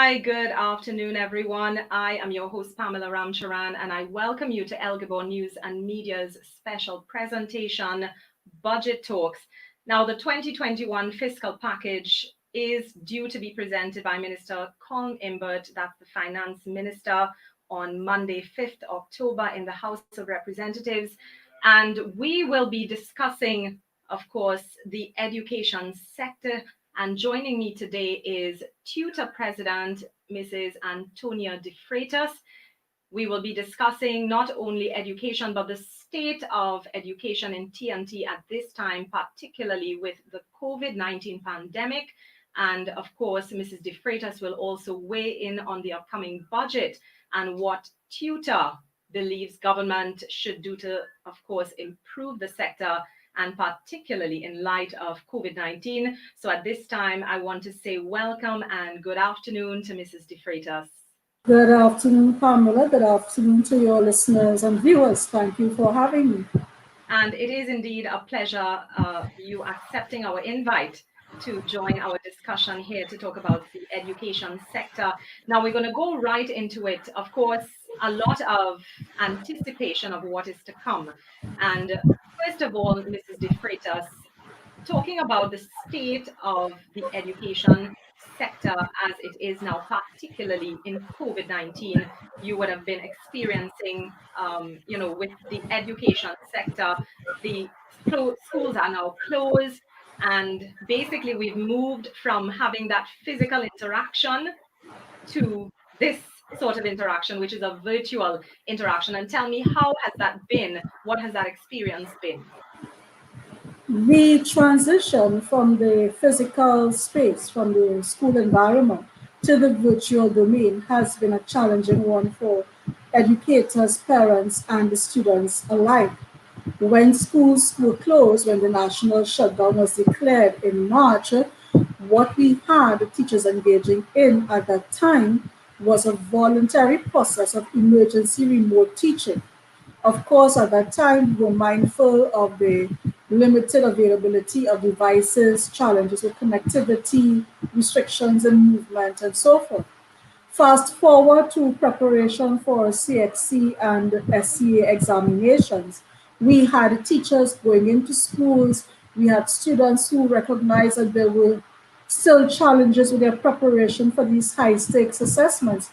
Hi, good afternoon, everyone. I am your host, Pamela Ramcharan, and I welcome you to El Gabon News and Media's special presentation, Budget Talks. Now, the 2021 fiscal package is due to be presented by Minister Colm Imbert, that's the Finance Minister, on Monday, 5th October in the House of Representatives. And we will be discussing, of course, the education sector. And joining me today is TTUTA President, Mrs. Antonia De Freitas. We will be discussing not only education, but the state of education in TNT at this time, particularly with the COVID-19 pandemic. And of course, Mrs. De Freitas will also weigh in on the upcoming budget and what TTUTA believes government should do to, of course, improve the sector, and particularly in light of COVID-19. So at this time, I want to say welcome and good afternoon to Mrs. De Freitas. Good afternoon, Pamela. Good afternoon to your listeners and viewers. Thank you for having me. And it is indeed a pleasure you accepting our invite to join our discussion here to talk about the education sector. Now we're going to go right into it. Of course, a lot of anticipation of what is to come. And first of all, Mrs. De Freitas, talking about the state of the education sector as it is now, particularly in COVID-19, you would have been experiencing, with the education sector, the schools are now closed. And basically, we've moved from having that physical interaction to this sort of interaction, which is a virtual interaction. And tell me, how has that been? What has that experience been? The transition from the physical space, from the school environment to the virtual domain has been a challenging one for educators, parents, and the students alike. When schools were closed, when the national shutdown was declared in March, what we had teachers engaging in at that time was a voluntary process of emergency remote teaching. Of course, at that time, we were mindful of the limited availability of devices, challenges with connectivity, restrictions in movement, and so forth. Fast forward to preparation for CXC and SCA examinations. We had teachers going into schools. We had students who recognized that there were still challenges with their preparation for these high stakes assessments.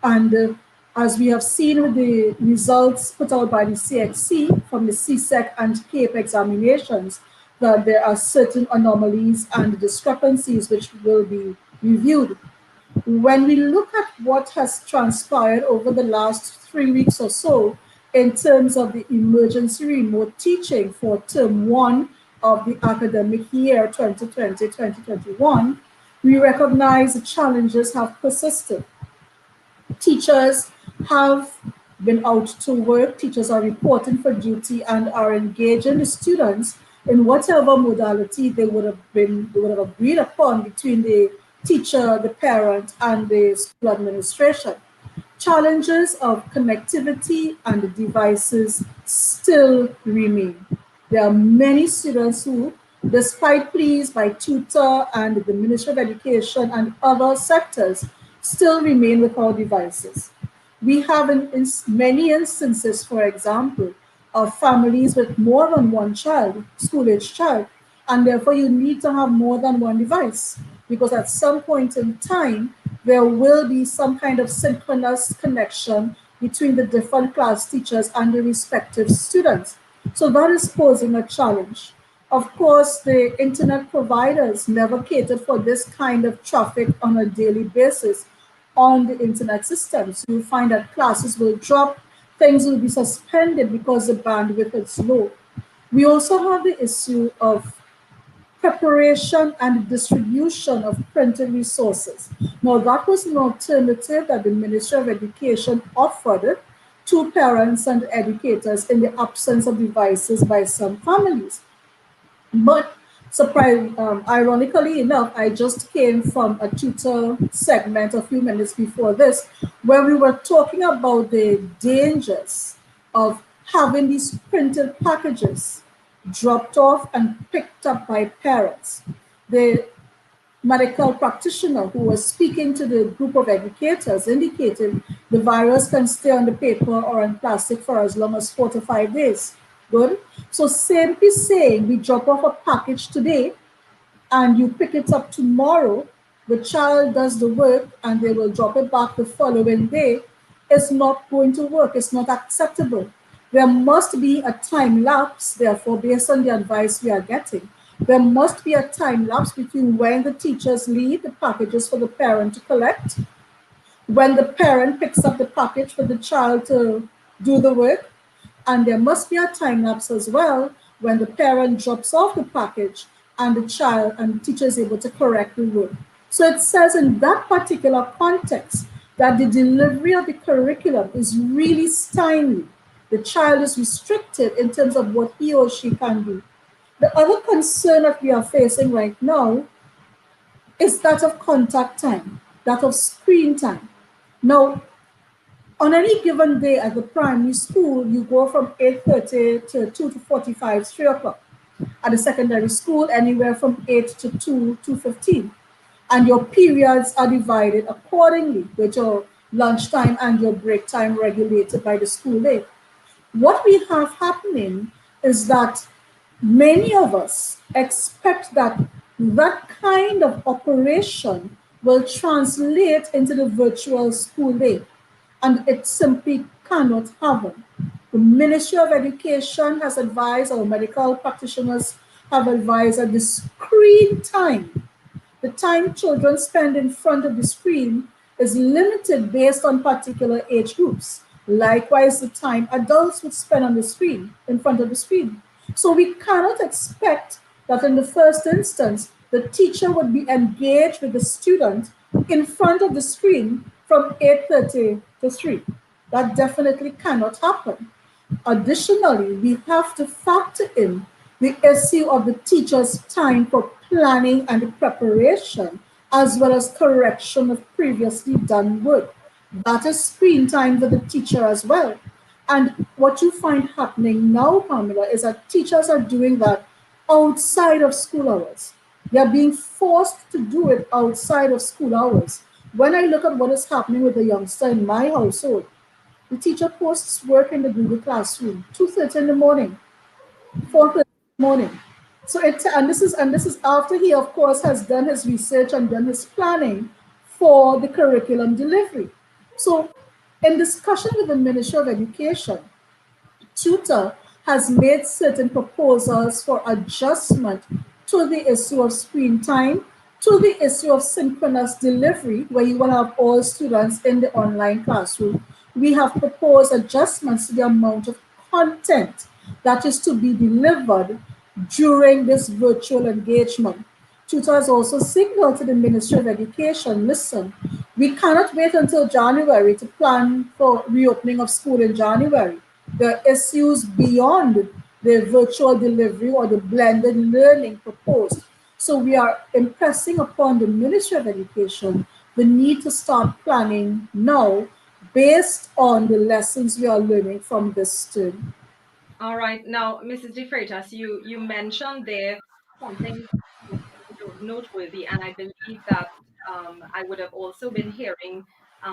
And as we have seen with the results put out by the CXC from the CSEC and CAPE examinations, that there are certain anomalies and discrepancies which will be reviewed. When we look at what has transpired over the last 3 weeks or so in terms of the emergency remote teaching for term 1 of the academic year 2020-2021, we recognize the challenges have persisted. Teachers have been out to work, teachers are reporting for duty and are engaging the students in whatever modality they would have agreed upon between the teacher, the parent, and the school administration. Challenges of connectivity and the devices still remain. There are many students who, despite pleas by TTUTA and the Ministry of Education and other sectors, still remain without devices. We have in many instances, for example, of families with more than one child, school-age child, and therefore you need to have more than one device because at some point in time, there will be some kind of synchronous connection between the different class teachers and the respective students. So that is posing a challenge. Of course, the internet providers never catered for this kind of traffic on a daily basis on the internet systems. You find that classes will drop, things will be suspended because the bandwidth is low. We also have the issue of preparation and distribution of printed resources. Now, that was an alternative that the Ministry of Education offered to parents and educators in the absence of devices by some families. But ironically enough, I just came from a tutor segment a few minutes before this, where we were talking about the dangers of having these printed packages dropped off and picked up by parents. The medical practitioner who was speaking to the group of educators indicated the virus can stay on the paper or on plastic for as long as 4 to 5 days. Good. So simply saying we drop off a package today and you pick it up tomorrow, the child does the work and they will drop it back the following day, it's not going to work. It's not acceptable. There must be a time lapse, therefore, based on the advice we are getting. There must be a time lapse between when the teachers leave the packages for the parent to collect, when the parent picks up the package for the child to do the work, and there must be a time lapse as well when the parent drops off the package and the child and the teacher is able to correct the work. So it says in that particular context that the delivery of the curriculum is really stymied. The child is restricted in terms of what he or she can do. The other concern that we are facing right now is that of contact time, that of screen time. Now, on any given day at the primary school, you go from 8:30 to 2:45, 3 o'clock. At the secondary school, anywhere from 8 to 2:15. And your periods are divided accordingly with your lunchtime and your break time regulated by the school day. What we have happening is that many of us expect that that kind of operation will translate into the virtual school day, and it simply cannot happen. The Ministry of Education has advised, or medical practitioners have advised, that the screen time, the time children spend in front of the screen, is limited based on particular age groups. Likewise, the time adults would spend on the screen, in front of the screen. So we cannot expect that in the first instance, the teacher would be engaged with the student in front of the screen from 8:30 to 3. That definitely cannot happen. Additionally, we have to factor in the issue of the teacher's time for planning and preparation, as well as correction of previously done work. That is screen time for the teacher as well. And what you find happening now, Pamela, is that teachers are doing that outside of school hours. They are being forced to do it outside of school hours. When I look at what is happening with the youngster in my household, the teacher posts work in the Google Classroom, 2:30 in the morning, 4:30 in the morning. So it and this is after he of course has done his research and done his planning for the curriculum delivery. So in discussion with the Ministry of Education, TTUTA has made certain proposals for adjustment to the issue of screen time, to the issue of synchronous delivery, where you will have all students in the online classroom. We have proposed adjustments to the amount of content that is to be delivered during this virtual engagement. TTUTA has also signaled to the Ministry of Education, listen, we cannot wait until January to plan for reopening of school in January. There are issues beyond the virtual delivery or the blended learning proposed. So we are impressing upon the Ministry of Education the need to start planning now based on the lessons we are learning from this term. All right. Now, Mrs. De Freitas, you mentioned there something noteworthy, and I believe that I would have also been hearing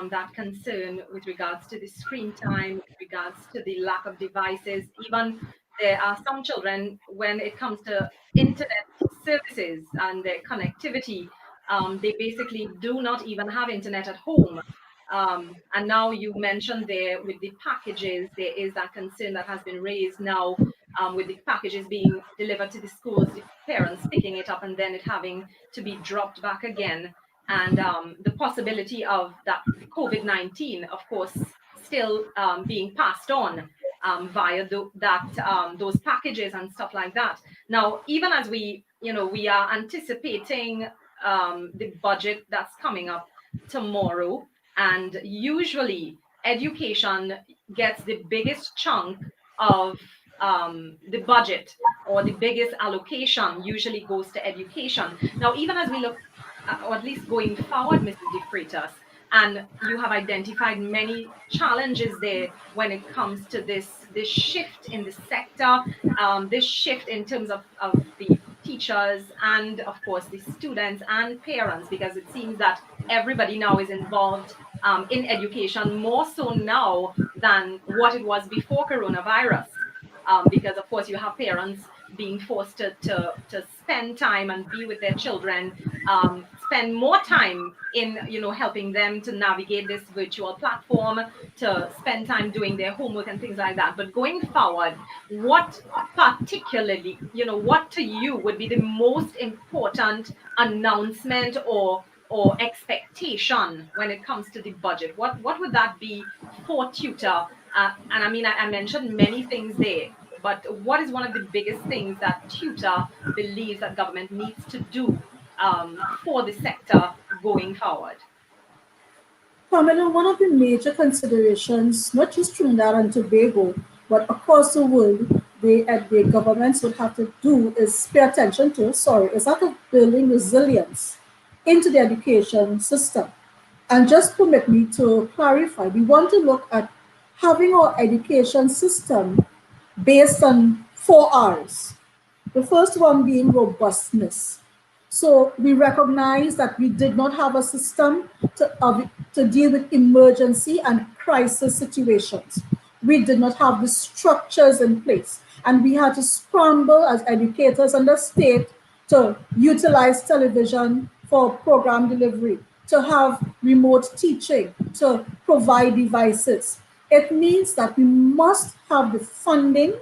that concern with regards to the screen time, with regards to the lack of devices. Even there are some children, when it comes to internet services and their connectivity, they basically do not even have internet at home. And now you mentioned there with the packages, there is that concern that has been raised now with the packages being delivered to the schools, the parents picking it up and then it having to be dropped back again. And the possibility of that the COVID-19, of course, still being passed on via those packages and stuff like that. Now, even as we are anticipating the budget that's coming up tomorrow, and usually education gets the biggest chunk of the budget, or the biggest allocation usually goes to education. Now, even as we look, or at least going forward, Mrs. De Freitas, and you have identified many challenges there when it comes to this shift in the sector, this shift in terms of the teachers and of course the students and parents, because it seems that everybody now is involved in education more so now than what it was before coronavirus. Because of course you have parents being forced to spend time and be with their children, spend more time in helping them to navigate this virtual platform, to spend time doing their homework and things like that. But going forward, what particularly, what to you would be the most important announcement or expectation when it comes to the budget? What would that be for TUTA? And I mean, I mentioned many things there, but what is one of the biggest things that TUTA believes that government needs to do for the sector going forward? Pamela, one of the major considerations, not just Trinidad and Tobago, but across the world, the governments would have to do is pay attention to, is that of building resilience into the education system. And just permit me to clarify, we want to look at having our education system based on 4 R's. The first one being robustness. So we recognize that we did not have a system to deal with emergency and crisis situations. We did not have the structures in place. And we had to scramble as educators and the state to utilize television for program delivery, to have remote teaching, to provide devices. It means that we must have the funding,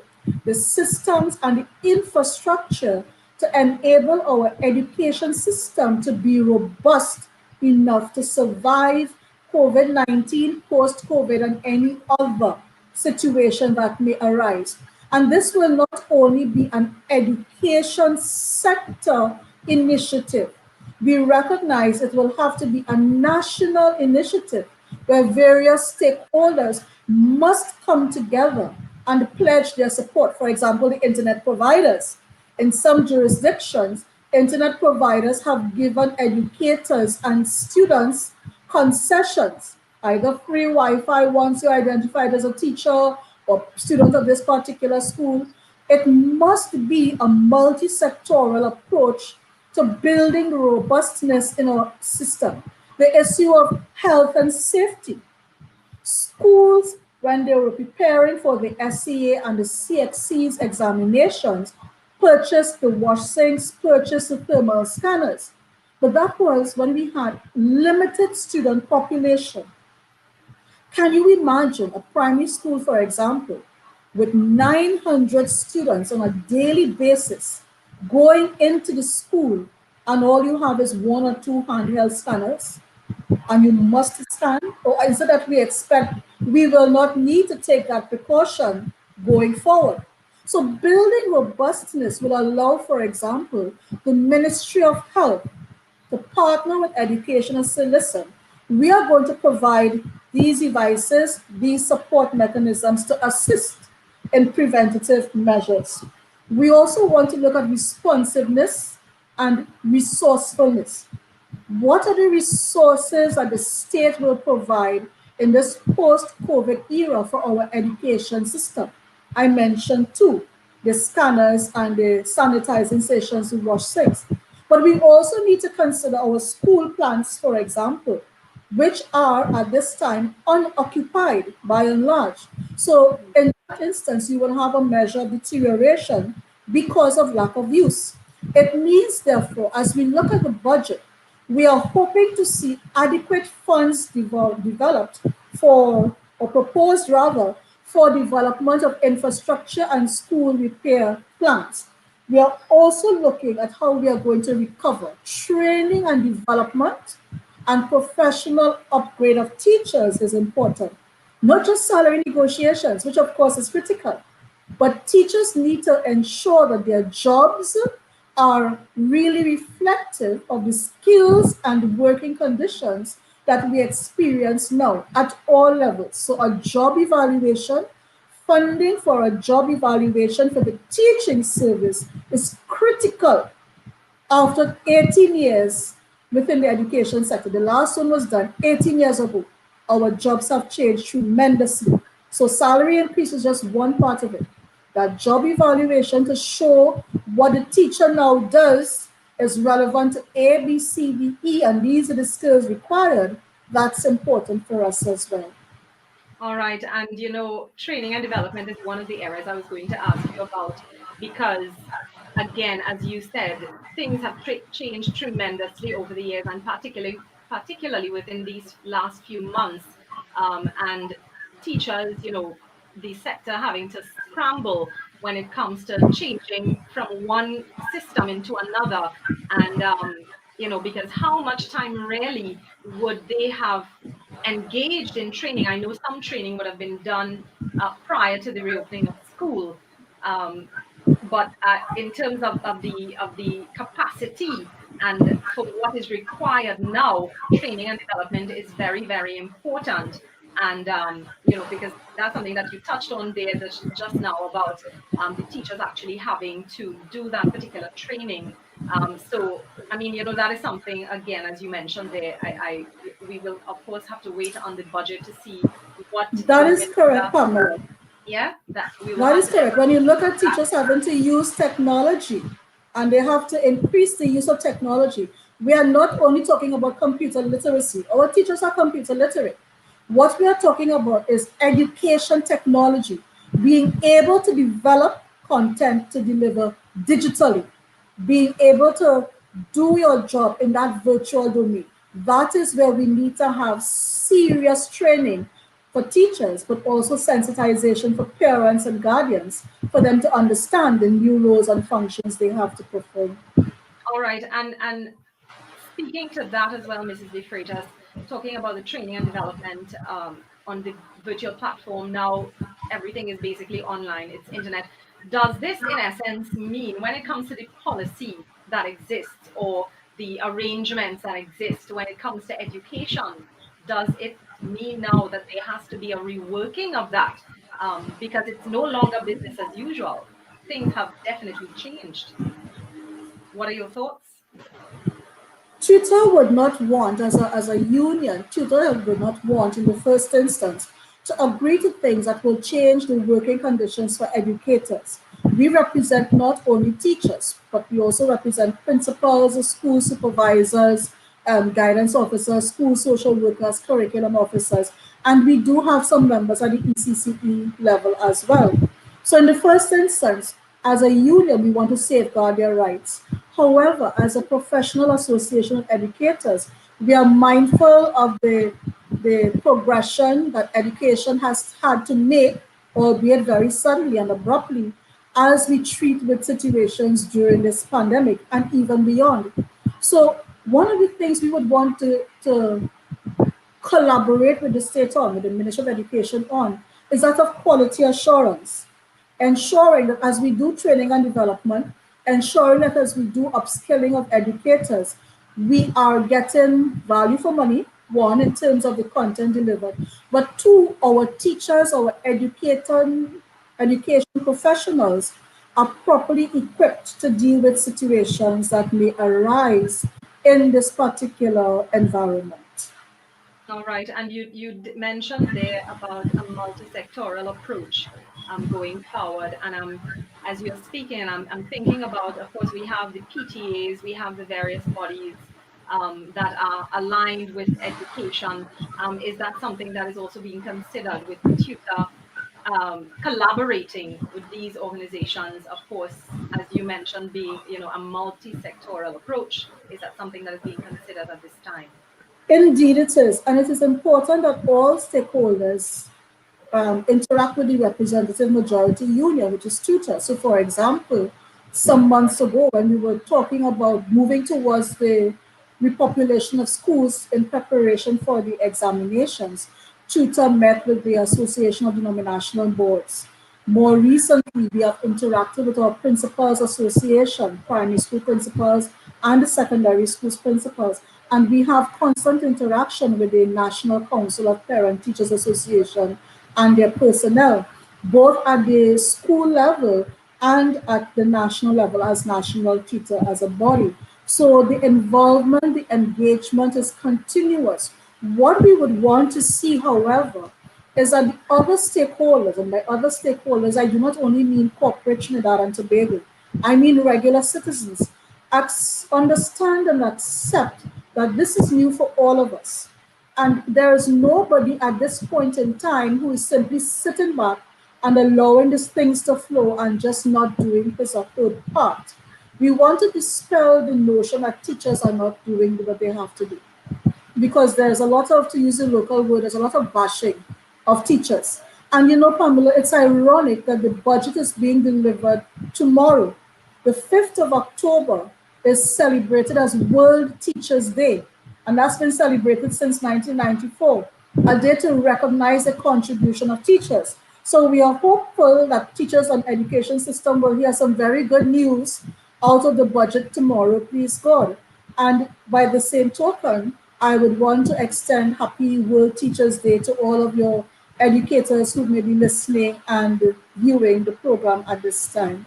the systems, and the infrastructure to enable our education system to be robust enough to survive COVID-19, post-COVID, and any other situation that may arise. And this will not only be an education sector initiative. We recognize it will have to be a national initiative where various stakeholders must come together and pledge their support. For example, the internet providers. In some jurisdictions, internet providers have given educators and students concessions, either free Wi-Fi once you're identified as a teacher or student of this particular school. It must be a multi-sectoral approach to building robustness in our system. The issue of health and safety. Schools, when they were preparing for the SCA and the CXC's examinations, purchased the wash sinks, purchased the thermal scanners. But that was when we had limited student population. Can you imagine a primary school, for example, with 900 students on a daily basis going into the school, and all you have is 1 or 2 handheld scanners, and you must scan? Or is it that we expect we will not need to take that precaution going forward? So building robustness will allow, for example, the Ministry of Health to partner with education and say, listen, we are going to provide these devices, these support mechanisms to assist in preventative measures. We also want to look at responsiveness and resourcefulness. What are the resources that the state will provide in this post-COVID era for our education system? I mentioned 2, the scanners and the sanitizing stations to wash sinks. But we also need to consider our school plants, for example, which are at this time unoccupied by and large. So in that instance, you will have a measure of deterioration because of lack of use. It means, therefore, as we look at the budget, we are hoping to see adequate funds developed for, or proposed rather, for development of infrastructure and school repair plans. We are also looking at how we are going to recover training and development, and professional upgrade of teachers is important. Not just salary negotiations, which of course is critical, but teachers need to ensure that their jobs are really reflective of the skills and working conditions that we experience now at all levels. So a job evaluation, funding for a job evaluation for the teaching service is critical after 18 years within the education sector. The last one was done 18 years ago. Our jobs have changed tremendously. So salary increase is just one part of it. that job evaluation to show what the teacher now does is relevant to A, B, C, D, E, and these are the skills required. That's important for us as well. All right. And, training and development is one of the areas I was going to ask you about because, again, as you said, things have changed tremendously over the years and particularly within these last few months. And teachers, the sector having to scramble when it comes to changing from one system into another. And, because how much time really would they have engaged in training? I know some training would have been done prior to the reopening of school, um, but in terms of the capacity and for what is required now, training and development is very, very important. And because that's something that you touched on there just now about the teachers actually having to do that particular training. So I mean, that is something, again, as you mentioned there, we will of course have to wait on the budget to see what That the is minister, correct, Pamela. yeah, that we will That have is to correct. When you definitely look look at at that. teachers having to use technology and they have to increase the use of technology, we are not only talking about computer literacy. Our teachers are computer literate. What we are talking about is education technology, being able to develop content to deliver digitally, being able to do your job in that virtual domain. That is where we need to have serious training for teachers, but also sensitization for parents and guardians for them to understand the new roles and functions they have to perform. All right, and speaking to that as well, Mrs. De Freitas, talking about the training and development on the virtual platform now, everything is basically online, it's internet. Does this, in essence, mean when it comes to the policy that exists or the arrangements that exist when it comes to education, does it mean now that there has to be a reworking of that? Because it's no longer business as usual. Things have definitely changed. What are your thoughts? TUTA would not want, as a union, TUTA would not want in the first instance to agree to things that will change the working conditions for educators. We represent not only teachers, but we also represent principals, school supervisors, guidance officers, school social workers, curriculum officers, and we do have some members at the ECCE level as well. So in the first instance, as a union, we want to safeguard their rights. However, as a professional association of educators, we are mindful of the progression that education has had to make, albeit very suddenly and abruptly, as we treat with situations during this pandemic and even beyond. So one of the things we would want to collaborate with the state on, with the Ministry of Education on, is that of quality assurance, ensuring that as we do training and development, ensuring that as we do upskilling of educators, we are getting value for money, one, in terms of the content delivered, but two, our teachers, our education professionals are properly equipped to deal with situations that may arise in this particular environment. All right, and mentioned there about a multi-sectoral approach going forward, and as you're speaking, I'm thinking about, of course, we have the PTAs, we have the various bodies that are aligned with education. Is that something that is also being considered with TUTA collaborating with these organizations? Of course, as you mentioned, being a multi-sectoral approach. Is that something that is being considered at this time? Indeed, it is. And it is important that all stakeholders interact with the representative majority union, which is TUTA. So, for example, some months ago, when we were talking about moving towards the repopulation of schools in preparation for the examinations, TUTA met with the Association of Denominational Boards. More recently, we have interacted with our Principals Association, primary school principals, and the secondary schools principals. And we have constant interaction with the National Council of Parent Teachers Association and their personnel, both at the school level and at the national level as national tutor as a body. So the involvement, the engagement is continuous. What we would want to see, however, is that the other stakeholders, and by other stakeholders, I do not only mean corporate Trinidad and Tobago, I mean regular citizens, understand and accept that this is new for all of us. And there is nobody at this point in time who is simply sitting back and allowing these things to flow and just not doing his or her part. We want to dispel the notion that teachers are not doing what they have to do, because there's a lot of, to use a local word, there's a lot of bashing of teachers. And you know, Pamela, it's ironic that the budget is being delivered tomorrow. The 5th of October is celebrated as World Teachers Day, and that's been celebrated since 1994, a day to recognize the contribution of teachers. So we are hopeful that teachers and education system will hear some very good news out of the budget tomorrow, please God. And by the same token, I would want to extend Happy World Teachers Day to all of your educators who may be listening and viewing the program at this time.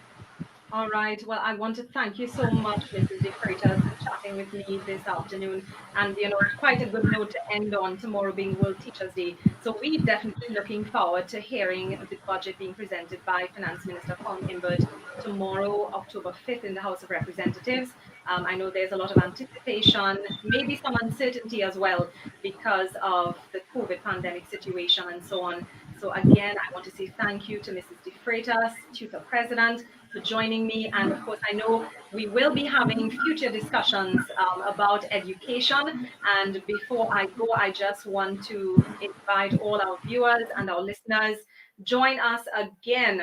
All right. Well, I want to thank you so much, Mrs. De Freitas, for chatting with me this afternoon. And, quite a good note to end on, tomorrow being World Teachers Day. So we're definitely looking forward to hearing the budget being presented by Finance Minister Colm Imbert tomorrow, October 5th, in the House of Representatives. I know there's a lot of anticipation, maybe some uncertainty as well, because of the COVID pandemic situation and so on. So again, I want to say thank you to Mrs. De Freitas, TUTA President, for joining me. And of course, I know we will be having future discussions about education. And before I go, I just want to invite all our viewers and our listeners, join us again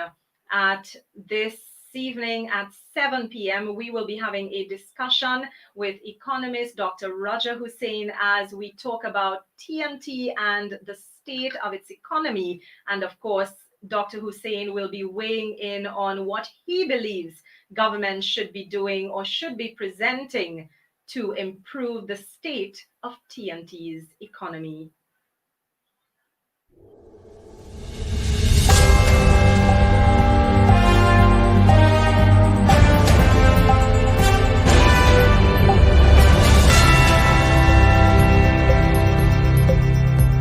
at this evening at 7 p.m. We will be having a discussion with economist Dr. Roger Hussein as we talk about TNT and the state of its economy. And of course, Dr. Hussein will be weighing in on what he believes government should be doing or should be presenting to improve the state of TNT's economy.